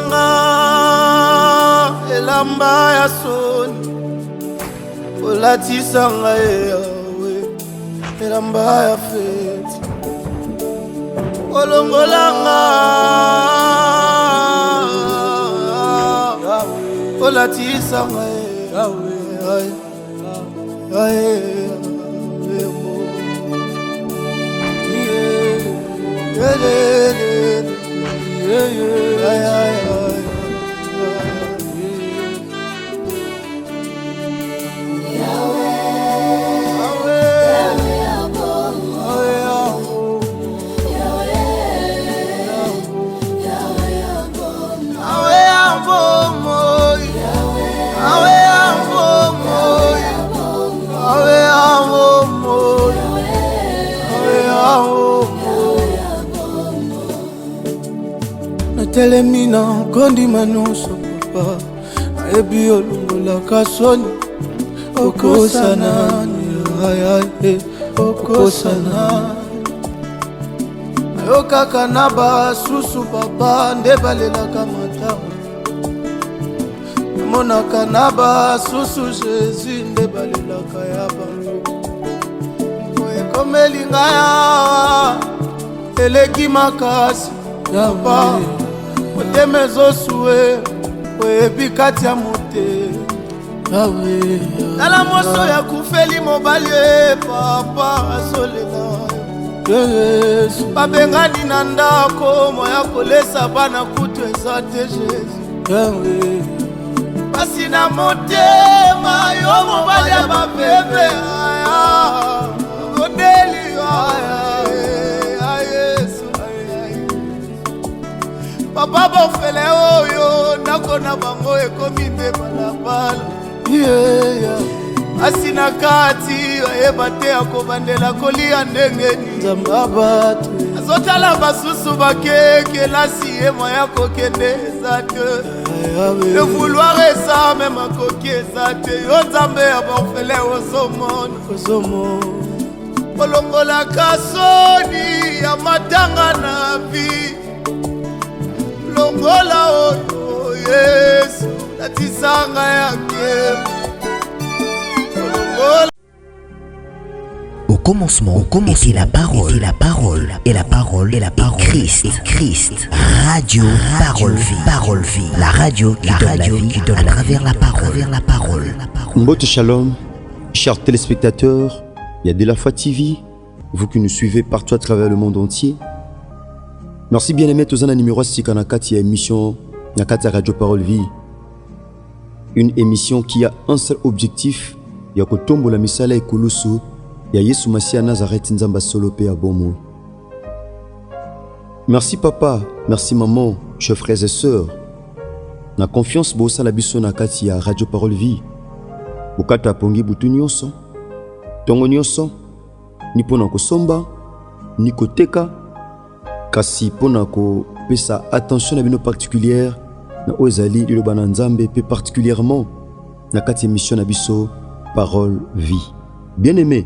nanga elamba ya soni olatisa ngai yawe elamba ya feti olongolanga olatisa ngai yawe Telemina kondi manuso papa ayebi olongolaka soni okosana okosana ayokaka na basusu papa nde balelaka matama namonaka na basusu Jésus nde balelaka ya bango oyekomeli ngaya eleki makasi papa motema ezosue oyebi kati ya motema tala moso ya kufeli mobali papa azolela babengani na ndako moya kolesa bana kutu eza te Jésus pasi na motema yo mobali ya bapebe odeli papa bofele oyo ndako na bango ekomi nde balabala asi na kati ayeba te akobandela kolia ndenge nzambe bato azotala basusu bakekelasi ye moya kokende eza te le vouloir eza meme akoki eza te yo nzambe ya bofele ozomona olongolaka soni ya matanga na vie longola oyo Yesu latisanga yake olongola. Au commencement était la parole, et la parole est Christ. Radio Parole Vie, la radio qui donne la vie à travers la parole. Mbote Shalom, chers téléspectateurs, il y a de la foi TV, vous qui nous suivez partout à travers le monde entier. Merci bien aimé tous en numéro 6 kanakati émission Nakati Radio Parole Vie. Une émission qui a un seul objectif, yakotombo la misala ekulusu ya Yesu Masia Nazareth nzamba solo pe abomo. Merci papa, merci maman, chers frères et sœurs. Na confiance bosa la biso nakati ya Radio Parole Vie. Bukata pongi butu nyonso, tongo nyonso, ni pona kosomba, ni koteka, kasi pona ko pesa attention na bino particulière na ozali liloba na nzambe pe particulièrement na kati émission na biso Parole Vie. Bien aimé,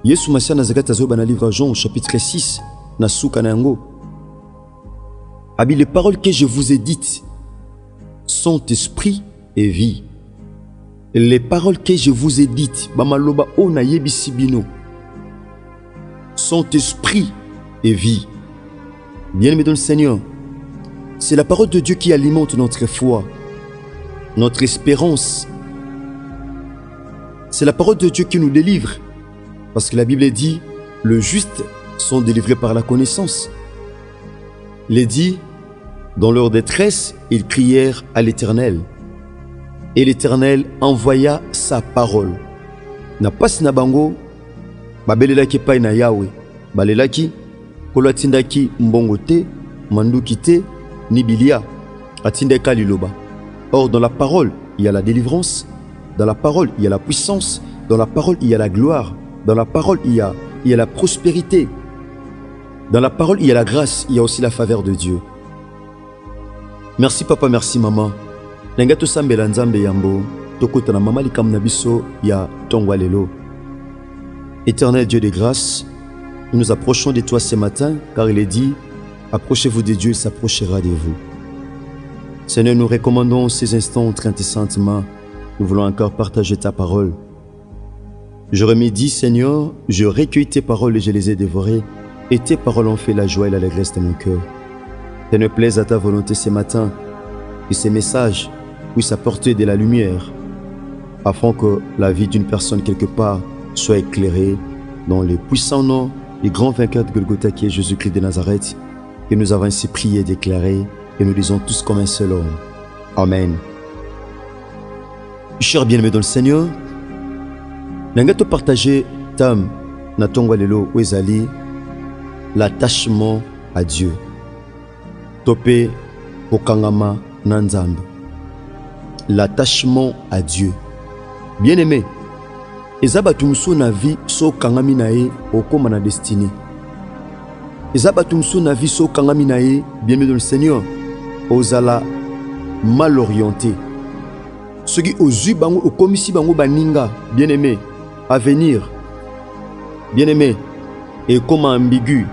Yesu Masia Nazareth azoba na livre Jean chapitre 6 na suka na yango. Abi les paroles que je vous ai dites sont esprit et vie. Les paroles que je vous ai dites bamaloba o na yebisi bino sont esprit et vie. Bien-aimés dans le Seigneur, c'est la parole de Dieu qui alimente notre foi, notre espérance. C'est la parole de Dieu qui nous délivre. Parce que la Bible dit, le juste sont délivrés par la connaissance. Il est dit, dans leur détresse, ils crièrent à l'Éternel. Et l'Éternel envoya sa parole. Na pas na bango, babelelaki pa na Yahweh, balelaki kolatindaki mbongo te, manduki te, ni bilia, atindeka liloba. Or dans la parole, il y a la délivrance, dans la parole, il y a la puissance, dans la parole, il y a la gloire, dans la parole, il y a la prospérité, dans la parole, il y a la grâce, il y a aussi la faveur de Dieu. Merci papa, merci maman. Nengato sambela nzambe yambo, tokota na mama likam na biso ya tongwa lelo. Éternel Dieu de grâce, nous nous approchons de toi ce matin, car il est dit, approchez-vous de Dieu, il s'approchera de vous. Seigneur, nous recommandons ces instants entre tes saintes mains. Nous voulons encore partager ta parole. Je remédie, Seigneur, je recueille tes paroles et je les ai dévorées. Et tes paroles ont fait la joie et l'allégresse de mon cœur. Seigneur, plaise à ta volonté ce matin. Que ces messages puissent apporter de la lumière. Afin que la vie d'une personne quelque part soit éclairée dans les puissants noms du grand vainqueur de Golgotha qui est Jésus-Christ de Nazareth. Que nous avons ainsi prié et déclaré. Et nous disons tous comme un seul homme. Amen. Chers bien-aimés dans le Seigneur, nous allons partager tam natongwa lelo wezali l'attachement à Dieu. Topé okangama nanzambe. L'attachement à Dieu. Bien-aimé, ezabatu na vie so kangami nae okoma na destinée. Ezabatu na vie so kangami nae bien-aimé dans le Seigneur. Ozala mal orienté. Ce qui ozu bango okomisi bango baninga, bien-aimé, avenir, bien-aimé, et comme ambigu,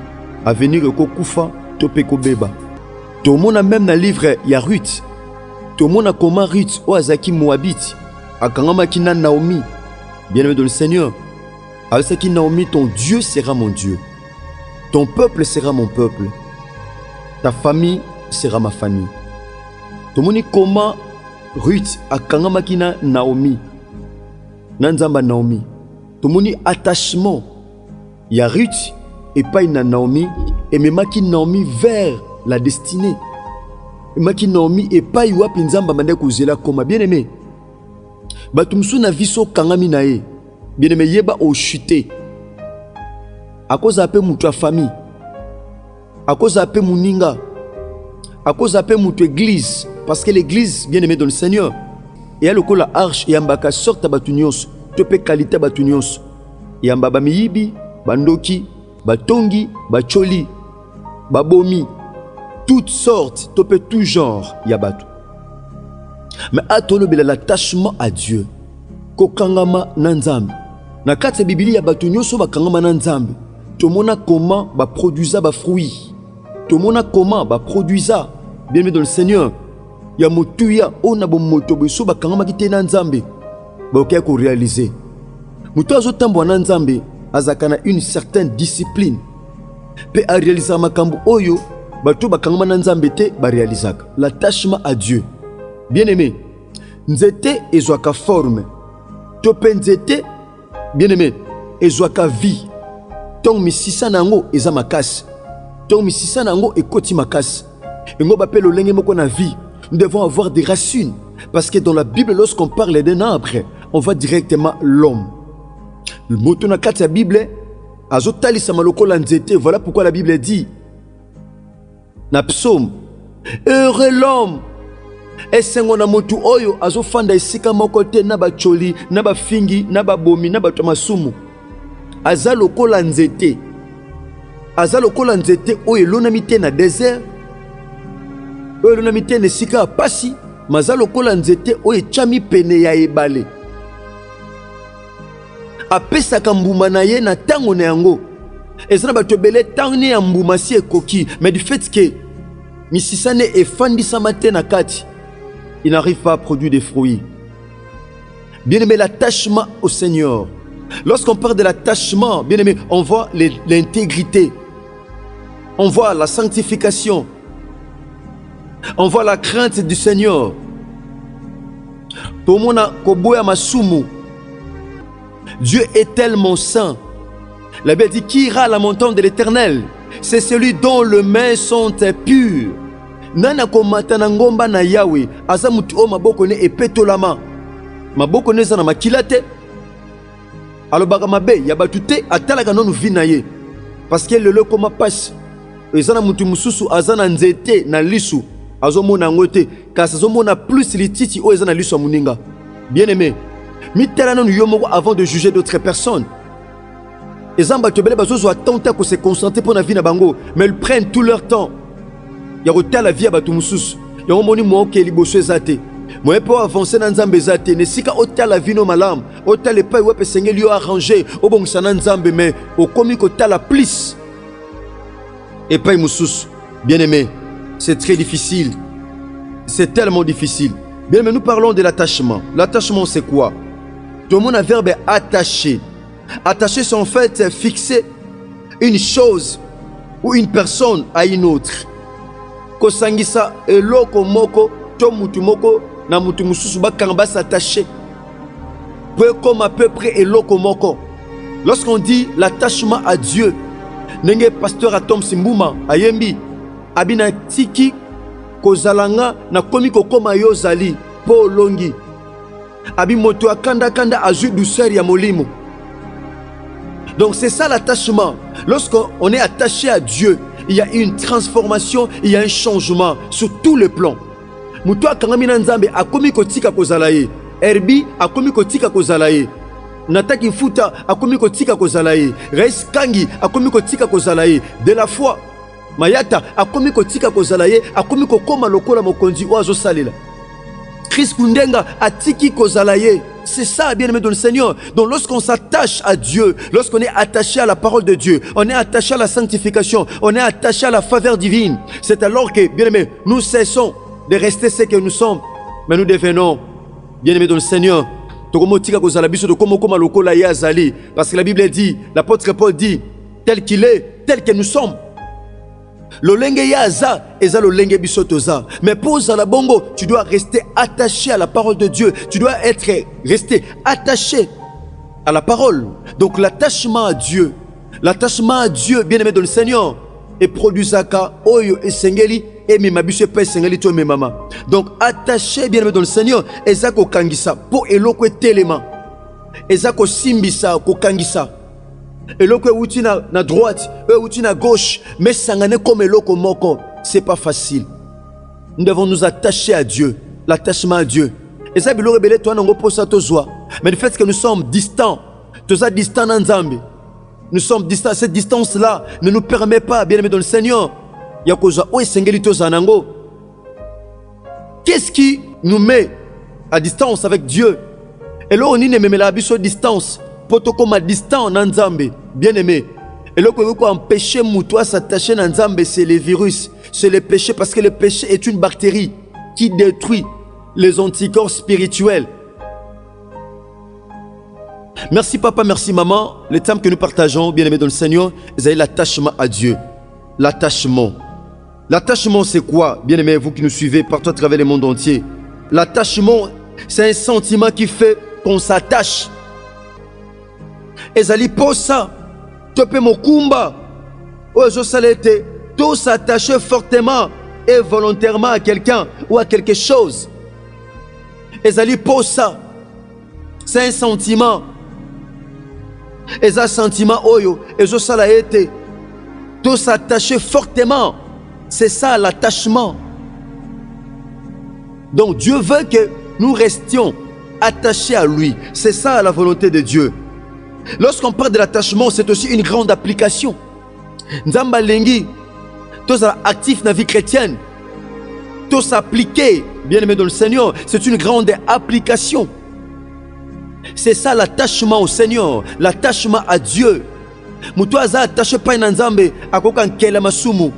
avenir eko kufa tope ko beba. Tout le monde a même dans le livre ya Ruth. Tout le monde a comment Ruth o azaki Moabite, akangama kina Naomi, bien-aimé dans le Seigneur. Avec qui Naomi, ton Dieu sera mon Dieu, ton peuple sera mon peuple, ta famille sera ma famille. Tout le monde est comment Ruth akangama kina Naomi, nanzamba Naomi. Tout le monde est attachement. Il y a Ruth et pas une Naomi et me maki Naomi vers la destinée. Maki Naomi et pas iwa pinzamba mande kuzela koma bien aimé. Batumsu na viso kangami nae. Bien aimé yeba o chuté. À cause appel mutu famille. À cause appel muninga. À cause appel mutu église parce que l'église bien aimé dans le Seigneur. Et à l'oko la arche et ambaka sorte batunios. Tope qualité batunios. Et ambaba miyibi, bandoki, batongi, bacholi, babomi. Toutes sortes, tope tout genre, yabatu. Mais atolo bela l'attachement à Dieu. Kokangama nanzambe. Na kati Biblia yabatu nyoso bakangama nanzambe. Tomona comment ba produisa ba fruits. Tomona comment ba produisa bien dans le Seigneur. Ya motuya ona bo motobe so bakangama kite nanzambe. Ba oké ko réaliser. Muto azotambo nanzambe azakana une certaine discipline. Pe a réaliser makambo oyo bato bakangama nanzambe te ba réalisaka. L'attachement à Dieu. Bien-aimé, nzete ezwaka forme. Tope nzete, bien-aimé, ezwaka vie. Tong misisa nango eza makasi. Tong misisa nango ekoti makasi. Ngo bapelo lenge moko na vie. Nous devons avoir des racines. Parce que dans la Bible, lorsqu'on parle d'un arbre, on voit directement l'homme. Le mot na kati ya Bible, azotali samaloko la nzete. Voilà pourquoi la Bible dit, na psaume, heureux l'homme. Esengo na motu oyo azofanda esika moko te na bacholi, na bafingi, na babomi, na bato masumu. Aza lokola nzete. Aza lokola nzete oyo elonami te na désert. Oyo elonami te na esika ya pasi. Maza lokola nzete oyo etiami pene ya ebale. Apesaka mbuma na ye na tango na yango. Eza na bato ebele tango ne ya mbuma si ekoki. Mais du fait que misisa ne efandisama te na kati, il n'arrive pas à produire des fruits. Bien-aimé, l'attachement au Seigneur. Lorsqu'on parle de l'attachement, bien-aimé, on voit l'intégrité. On voit la sanctification. On voit la crainte du Seigneur. Dieu est tellement saint. La Bible dit, qui ira à la montagne de l'Éternel? C'est celui dont les mains sont pures. Nana komata na ngomba na Yahweh aza mutu o maboko ne epetolama maboko ne zana makilate alobaka mabe ya batute atalaka nonu vina ye parce que lelo koma passe ezana mutu mususu azana nzete na lisu azomona ngote kasi azomona plus lititi o ezana lisu muninga. Bien-aimé, mitela nonu yomoko avant de juger d'autres personnes. Ezamba tobele bazozo attenta ko se concentrer pour na vie na bango, mais ils prennent tout leur temps. Ya rota la vie à bato mususu. Ya omoni mo ke liboso ezate. Mo epo avancer na nzambe ezate. Ne sika ota la vie no malam. Ota le pa wepe sengeli yo arranger. Obongisa na nzambe mais okomi ko ta la plus. Et pas mususu. Bien-aimé, c'est très difficile. c'est tellement difficile. Bien, mais nous parlons de l'attachement. L'attachement, c'est quoi? Tout le monde a un verbe attaché. Attacher, c'est en fait fixer une chose ou une personne à une autre. Kosangisa eloko moko to mutu moko na mutu mususu bakanga s'attacher. Peu comme à peu près eloko moko. Lorsqu'on dit l'attachement à Dieu, nenge pasteur Atom Simbouma ayembi abina tiki kozalanga na komi kokoma yo zali po longi. Abi moto akanda kanda azu douceur ya molimo. Donc c'est ça l'attachement. Lorsqu'on est attaché à Dieu, il y a une transformation, il y a un changement sur tous les plans. Muto akangamina nzambe akomi kotika kozalaye. Herbi akomi kotika kozalaye. Nataki Futa akomi kotika kozalaye. Reis Kangi akomi kotika kozalaye. De la foi Mayata akomi kotika kozalaye, akomi kokoma lokola mokonzi oazo salela. Chris Kundenga atiki kozalaye. C'est ça, bien-aimé dans le Seigneur. Donc lorsqu'on s'attache à Dieu, lorsqu'on est attaché à la parole de Dieu, on est attaché à la sanctification, on est attaché à la faveur divine, c'est alors que, bien-aimé, nous cessons de rester ce que nous sommes, mais nous devenons, bien-aimé dans le Seigneur. Parce que la Bible dit, l'apôtre Paul dit, tel qu'il est, tel que nous sommes. Lolenge yaza eza lolenge bisotoza. Mais pour la bongo, tu dois rester attaché à la parole de Dieu. Tu dois rester attaché à la parole. Donc l'attachement à Dieu, bien-aimé dans le Seigneur, et produisaka oyo esengeli et mimabiso pe esengeli to mama. Donc attaché, bien-aimé dans le Seigneur, ezako kangisa po eloko telema. Ezako simbisa ko kangisa. Et l'autre outil na droite, outil na gauche, mais sangane comme l'autre moko, c'est pas facile. Nous devons nous attacher à Dieu, l'attachement à Dieu. Et ça, bilo rebelle toi n'ongo posa tozoa. Mais le fait que nous sommes distants, toza distants en Zambie, nous sommes distants. Cette distance-là ne nous permet pas, bien aimé dans le Seigneur, yakoza o esengeli toza nango. Qu'est-ce qui nous met à distance avec Dieu? Et là on y ne met la biso distance. Comme à distance en Nzambe, bien aimé. Et là, qu'on veut empêcher Moutoua s'attacher à Nzambe, c'est les virus, c'est le péché, parce que le péché est une bactérie qui détruit les anticorps spirituels. Merci papa, merci maman. Les thèmes que nous partageons, bien aimé dans le Seigneur, vous avez l'attachement à Dieu. L'attachement. L'attachement, c'est quoi, bien aimé, vous qui nous suivez partout à travers le monde entier? L'attachement, c'est un sentiment qui fait qu'on s'attache. Ezali posa, tope mokumba, ozo salete, tout s'attacher fortement et volontairement à quelqu'un ou à quelque chose. Ezali posa, c'est un sentiment. Eza sentiment oyo, ezo salaete, tout s'attacher fortement. C'est ça l'attachement. Donc Dieu veut que nous restions attachés à lui. C'est ça la volonté de Dieu. Lorsqu'on parle de l'attachement, c'est aussi une grande application. Nzamba lengi, tous actifs dans la vie chrétienne, tous appliqués, bien aimés dans le Seigneur, c'est une grande application. C'est ça l'attachement au Seigneur, l'attachement à Dieu. Mutwaza attaché pas na Nzambe, akokan kele masumu.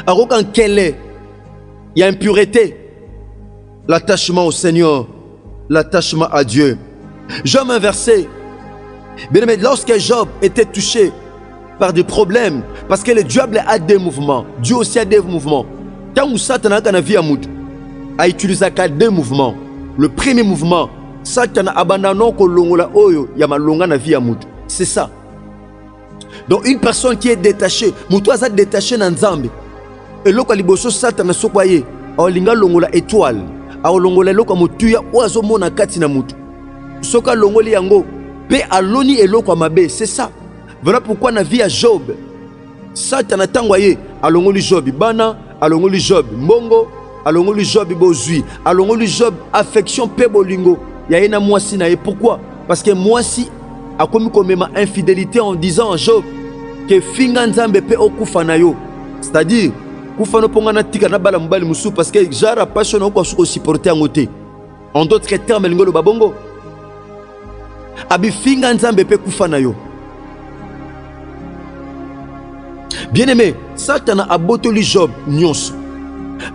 Akokan kele, il y a impureté. L'attachement au Seigneur, l'attachement à Dieu. Job inversé. Bien aimé, lorsque Job était touché par des problèmes, parce que le diable a des mouvements, Dieu aussi a des mouvements. Quand vous Satan a utilisé deux mouvements. Le premier mouvement, Satan a abandonné ko longola oyo ya malonga na vie ya mutu. C'est ça. Donc une personne qui est détachée, mutu aza détaché na Nzambe. Et loko liboso Satan sokwaye, alinga longola étoile, alongola loko mutu ya oazo mona kati na mutu. Soka longoli yango pe aloni eloko mabe, c'est ça. Voilà pourquoi na vie à Job, Satan atangwaye alongoli Job bana, alongoli Job mbongo, alongoli Job bozui, alongoli Job affection pe bolingo. Ya ena mwasi na ye. Pourquoi? Parce que mwasi a commis comme ma infidélité en disant à Job que finga Nzambe pe okufa na yo. C'est-à-dire kufa no ponga na tika na bala mbali musu parce que jara passion na ko supporter en côté. En d'autres termes lingolo babongo. Abi finga Nzambe pe kufa na yo. Bien aimé, Satan a botoli Job nyonso.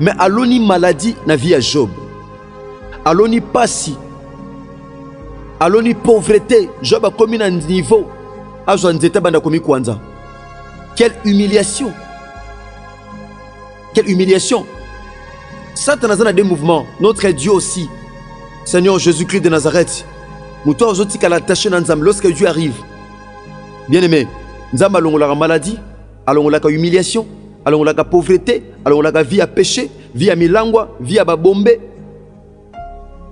Mais aloni maladie na vie à Job. Aloni pasi. Aloni pauvreté. Job a commis un niveau. Quelle humiliation. Quelle humiliation. Satan a des mouvements. Notre Dieu aussi. Seigneur Jésus-Christ de Nazareth. Lorsque Dieu arrive. Bien aimé. Nous avons la maladie. Alors on a la humiliation. Alors on a la pauvreté. Alors on a la vie à péché. Vie à milangwa. Vie à babombe.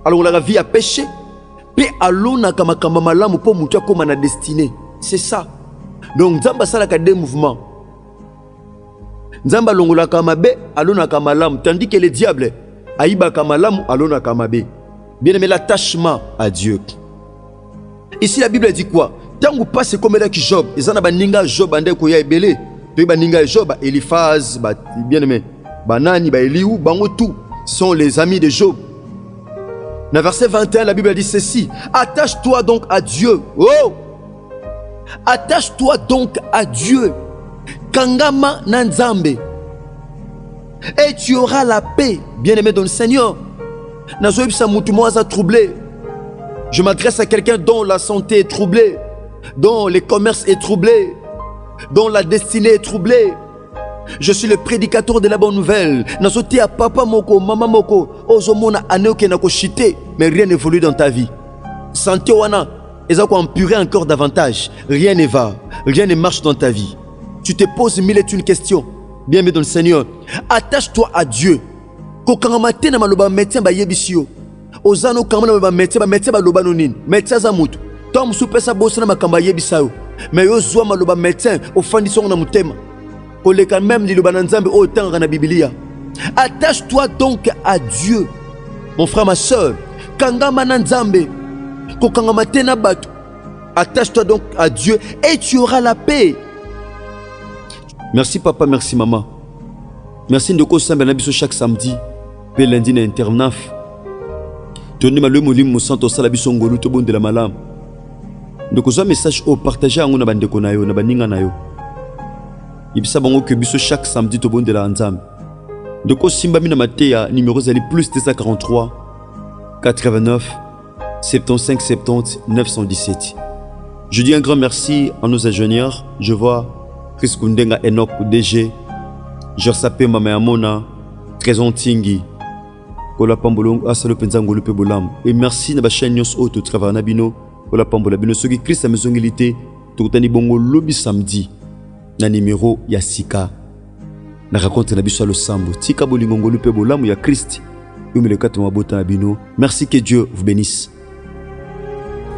Alors on a la vie à péché. Puis alors on a la malamu pour moutia comme on a destiné. C'est ça. Donc Nzamba salaka des mouvements. Nzamba longola kamabe alona kamalam, tandis que le diable aïba kamalam alona kamabe. Bien aimé, l'attachement à Dieu. Ici la Bible dit quoi? Tant que passe comme là qui Job, ils en a baninga Job ande ko ya ebele. To baninga Job, Eliphaz, bien aimé, Banani, Eliou, bango tout sont les amis de Job. Dans verset 21, la Bible dit ceci: attache-toi donc à Dieu. Oh! Attache-toi donc à Dieu. Kangama Nanzambe. Et tu auras la paix. Bien-aimé dans le Seigneur. Je m'adresse à quelqu'un dont la santé est troublée, dont le commerce est troublé, dont la destinée est troublée. Je suis le prédicateur de la bonne nouvelle. Nasoté à papa moko, maman moko, ozomona aneoke nako chité, mais rien n'évolue dans ta vie. Santé wana, ils ont empuré encore davantage. Rien ne va, rien ne marche dans ta vie. Tu te poses mille et une questions. Bien-aimé dans le Seigneur, attache-toi à Dieu. Kokangamate na maloba médecin ba yebisio. Ozano kamana ba médecin ba loba nonin. Médecin za mutu. Tom soupesa bossa na makamba yebisao. Mais yo zwa maloba médecin ofandi songa na mutema. Koleka même liloba na Nzambe o tanga na Biblia. Attache-toi donc à Dieu. Mon frère, ma soeur, kangama na Nzambe. Kokangamate na bato. Attache-toi donc à Dieu et tu auras la paix. Merci papa, merci maman. Merci de Kosambe na biso chaque samedi. Pe lundi na internaf. Toni malwe molim mo santo sala biso ngolu to bonde la malam. Ndoko zo message au partager ngona bandeko na yo na baninga na yo. Ibisa bango ke biso chaque samedi to bonde la Nzambe. Ndoko simba mina mateya numéro zali plus 243 89 75 70 917. Je dis un grand merci à nos ingénieurs. Je vois Chris Kundenga Enoch DG, Jersapé Mama Amona, Trésor Tingi, Kola Pambolong, Asalo Penzangolo Pebolam. Et merci na ba chaîne News Auto Travail Nabino, Kola Pambola Bino Sogi Christ à Maisongilité, Tokutani Bongo Lobby samedi, na numéro Yasika. Na raconte na biso le sambo, Tika Bolingongolo Pebolam ya Christ. Yumele kato mabota Nabino. Merci, que Dieu vous bénisse.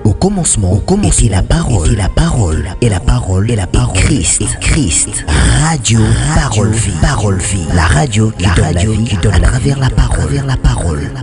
Au commencement, était la parole, et la parole, et la parole, et la parole, Christ, Christ, radio, parole vie, la radio qui donne la vie, à travers la parole,